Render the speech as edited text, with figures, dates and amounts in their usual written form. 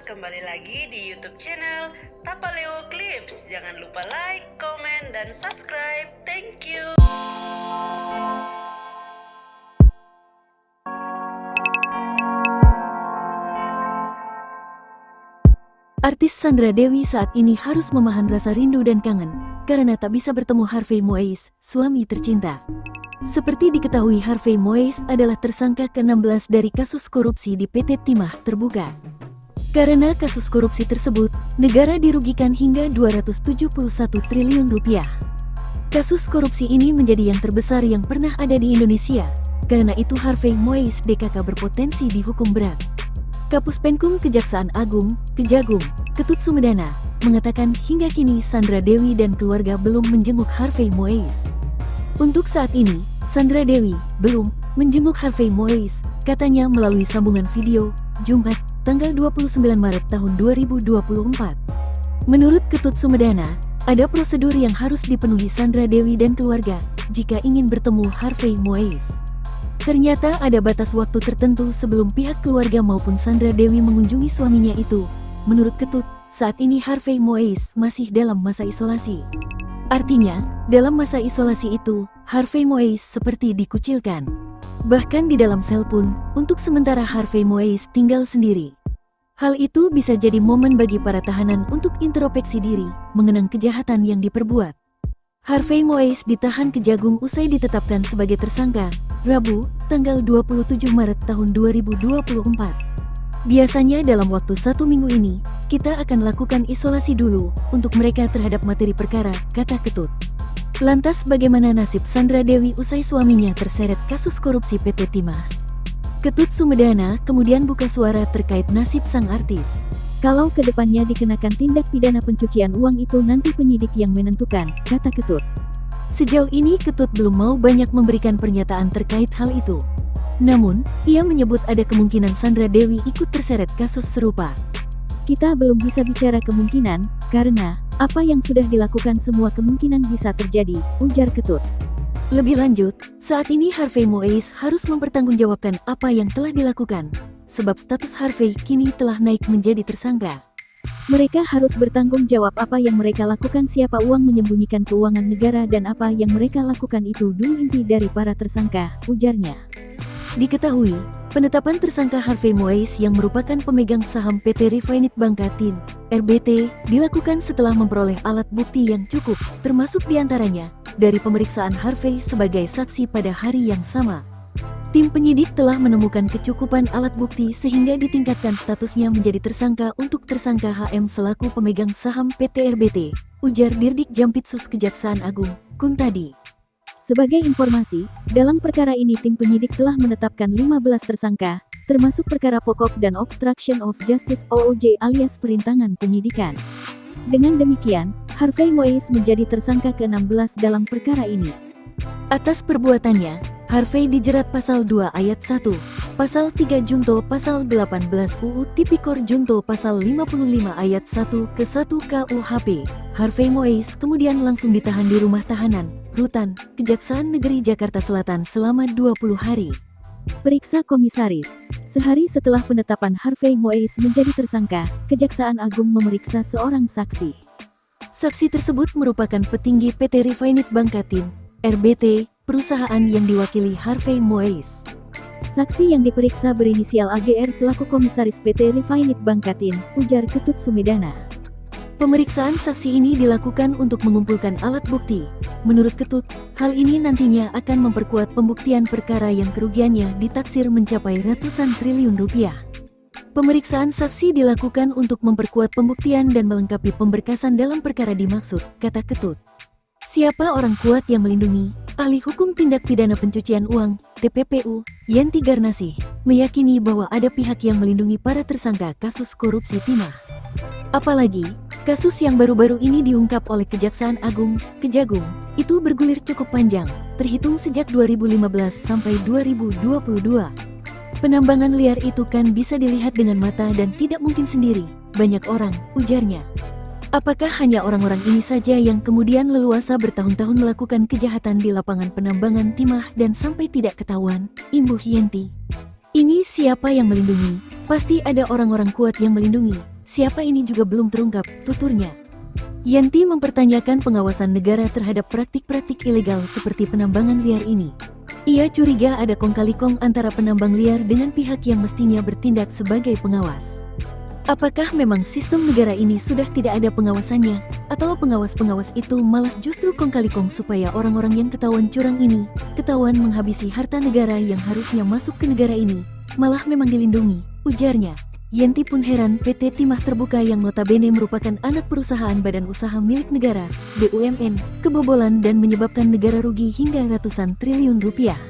kembali lagi di YouTube channel Tapaleo Clips. Jangan lupa like, komen, dan subscribe. Thank you. Artis Sandra Dewi saat ini harus menahan rasa rindu dan kangen karena tak bisa bertemu Harvey Moise, suami tercinta. Seperti diketahui, Harvey Moise adalah tersangka ke-16 dari kasus korupsi di PT Timah Terbuka. Karena kasus korupsi tersebut, negara dirugikan hingga 271 triliun rupiah. Kasus korupsi ini menjadi yang terbesar yang pernah ada di Indonesia. Karena itu Harvey Moise DKK berpotensi dihukum berat. Kapus Penkum Kejaksaan Agung, Kejagung, Ketut Sumedana, mengatakan hingga kini Sandra Dewi dan keluarga belum menjenguk Harvey Moise. Untuk saat ini, Sandra Dewi belum menjenguk Harvey Moise, katanya melalui sambungan video, Jumat, tanggal 29 Maret tahun 2024. Menurut Ketut Sumedana, ada prosedur yang harus dipenuhi Sandra Dewi dan keluarga jika ingin bertemu Harvey Moise. Ternyata ada batas waktu tertentu sebelum pihak keluarga maupun Sandra Dewi mengunjungi suaminya itu. Menurut Ketut, saat ini Harvey Moise masih dalam masa isolasi. Artinya, dalam masa isolasi itu, Harvey Moise seperti dikucilkan. Bahkan di dalam sel pun, untuk sementara Harvey Moise tinggal sendiri. Hal itu bisa jadi momen bagi para tahanan untuk introspeksi diri, mengenang kejahatan yang diperbuat. Harvey Moise ditahan Kejagung usai ditetapkan sebagai tersangka, Rabu, tanggal 27 Maret tahun 2024. Biasanya dalam waktu 1 minggu ini, kita akan lakukan isolasi dulu untuk mereka terhadap materi perkara, kata Ketut. Lantas bagaimana nasib Sandra Dewi usai suaminya terseret kasus korupsi PT Timah? Ketut Sumedana kemudian buka suara terkait nasib sang artis. Kalau kedepannya dikenakan tindak pidana pencucian uang itu nanti penyidik yang menentukan, kata Ketut. Sejauh ini Ketut belum mau banyak memberikan pernyataan terkait hal itu. Namun, ia menyebut ada kemungkinan Sandra Dewi ikut terseret kasus serupa. Kita belum bisa bicara kemungkinan, karena apa yang sudah dilakukan semua kemungkinan bisa terjadi, ujar Ketut. Lebih lanjut, saat ini Harvey Moise harus mempertanggungjawabkan apa yang telah dilakukan, sebab status Harvey kini telah naik menjadi tersangka. Mereka harus bertanggung jawab apa yang mereka lakukan, siapa uang menyembunyikan keuangan negara dan apa yang mereka lakukan itu dulu inti dari para tersangka, ujarnya. Diketahui, penetapan tersangka Harvey Moise yang merupakan pemegang saham PT Refined Bangkatin, RBT, dilakukan setelah memperoleh alat bukti yang cukup, termasuk diantaranya dari pemeriksaan Harvey sebagai saksi pada hari yang sama. Tim penyidik telah menemukan kecukupan alat bukti sehingga ditingkatkan statusnya menjadi tersangka untuk tersangka HM selaku pemegang saham PT RBT, ujar Dirdik Jampitsus Kejaksaan Agung, Kuntadi. Sebagai informasi, dalam perkara ini tim penyidik telah menetapkan 15 tersangka, termasuk perkara pokok dan obstruction of justice OOJ alias perintangan penyidikan. Dengan demikian, Harvey Moise menjadi tersangka ke-16 dalam perkara ini. Atas perbuatannya, Harvey dijerat pasal 2 ayat 1, pasal 3 Junto pasal 18 UU Tipikor Junto pasal 55 ayat 1 ke 1 KUHP. Harvey Moise kemudian langsung ditahan di rumah tahanan, Rutan, Kejaksaan Negeri Jakarta Selatan selama 20 hari. Periksa Komisaris. Sehari setelah penetapan Harvey Moise menjadi tersangka, Kejaksaan Agung memeriksa seorang saksi. Saksi tersebut merupakan petinggi PT Refined Bangkatin, RBT, perusahaan yang diwakili Harvey Moise. Saksi yang diperiksa berinisial AGR selaku Komisaris PT Refined Bangkatin, ujar Ketut Sumedana. Pemeriksaan saksi ini dilakukan untuk mengumpulkan alat bukti. Menurut Ketut, hal ini nantinya akan memperkuat pembuktian perkara yang kerugiannya ditaksir mencapai ratusan triliun rupiah. Pemeriksaan saksi dilakukan untuk memperkuat pembuktian dan melengkapi pemberkasan dalam perkara dimaksud, kata Ketut. Siapa orang kuat yang melindungi? Ahli Hukum Tindak Pidana Pencucian Uang, TPPU, Yenti Garnasih, meyakini bahwa ada pihak yang melindungi para tersangka kasus korupsi Timah. Apalagi, kasus yang baru-baru ini diungkap oleh Kejaksaan Agung, Kejagung, itu bergulir cukup panjang, terhitung sejak 2015 sampai 2022. Penambangan liar itu kan bisa dilihat dengan mata dan tidak mungkin sendiri, banyak orang, ujarnya. Apakah hanya orang-orang ini saja yang kemudian leluasa bertahun-tahun melakukan kejahatan di lapangan penambangan timah dan sampai tidak ketahuan, imbuh Yenti. Ini siapa yang melindungi? Pasti ada orang-orang kuat yang melindungi. Siapa ini juga belum terungkap, tuturnya. Yanti mempertanyakan pengawasan negara terhadap praktik-praktik ilegal seperti penambangan liar ini. Ia curiga ada kong kali kong antara penambang liar dengan pihak yang mestinya bertindak sebagai pengawas. Apakah memang sistem negara ini sudah tidak ada pengawasannya, atau pengawas-pengawas itu malah justru kong kali kong supaya orang-orang yang ketahuan curang ini, ketahuan menghabisi harta negara yang harusnya masuk ke negara ini, malah memang dilindungi, ujarnya. Yanti pun heran PT Timah Terbuka yang notabene merupakan anak perusahaan badan usaha milik negara, BUMN, kebobolan dan menyebabkan negara rugi hingga ratusan triliun rupiah.